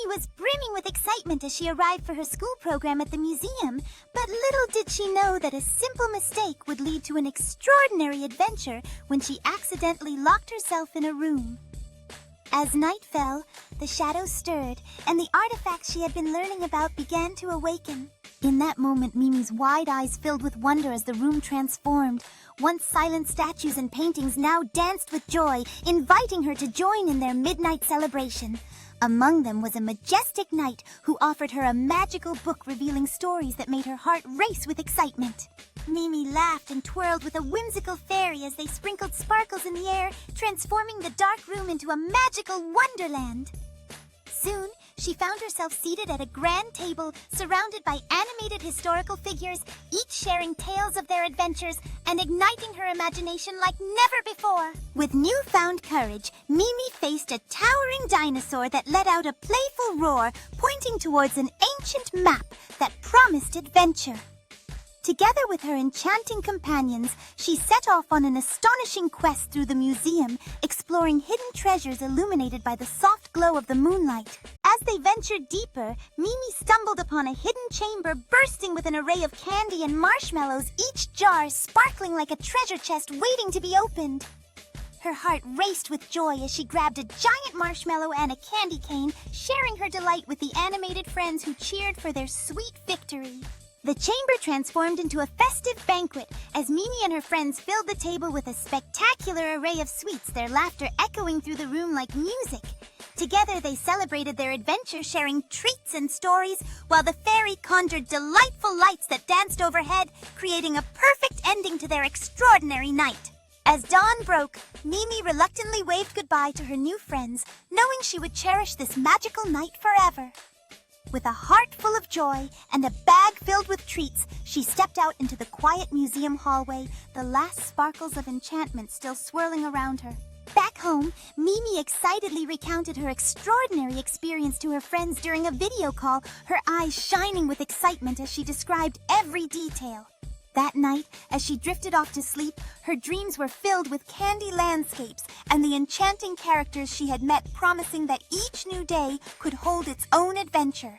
Mimi was brimming with excitement as she arrived for her school program at the museum, but little did she know that a simple mistake would lead to an extraordinary adventure when she accidentally locked herself in a room. As night fell, the shadows stirred, and the artifacts she had been learning about began to awaken. In that moment, Mimi's wide eyes filled with wonder as the room transformed. Once silent statues and paintings now danced with joy, inviting her to join in their midnight celebration. Among them was a majestic knight who offered her a magical book revealing stories that made her heart race with excitement. Mimi laughed and twirled with a whimsical fairy as they sprinkled sparkles in the air, transforming the dark room into a magical wonderland. Soon, she found herself seated at a grand table surrounded by animated historical figures, each sharing tales of their adventures and igniting her imagination like never before. With newfound courage, Mimi faced a towering dinosaur that let out a playful roar, pointing towards an ancient map that promised adventure. Together with her enchanting companions, she set off on an astonishing quest through the museum, exploring hidden treasures illuminated by the soft glow of the moonlight. As they ventured deeper, Mimi stumbled upon a hidden chamber bursting with an array of candy and marshmallows, each jar sparkling like a treasure chest waiting to be opened. Her heart raced with joy as she grabbed a giant marshmallow and a candy cane, sharing her delight with the animated friends who cheered for their sweet victory. The chamber transformed into a festive banquet as Mimi and her friends filled the table with a spectacular array of sweets, their laughter echoing through the room like music. Together they celebrated their adventure, sharing treats and stories, while the fairy conjured delightful lights that danced overhead, creating a perfect ending to their extraordinary night. As dawn broke, Mimi reluctantly waved goodbye to her new friends, knowing she would cherish this magical night forever. With a heart full of joy and a bag filled with treats, she stepped out into the quiet museum hallway, the last sparkles of enchantment still swirling around her. Back home, Mimi excitedly recounted her extraordinary experience to her friends during a video call, her eyes shining with excitement as she described every detail. That night, as she drifted off to sleep, her dreams were filled with candy landscapes and the enchanting characters she had met, promising that each new day could hold its own adventure.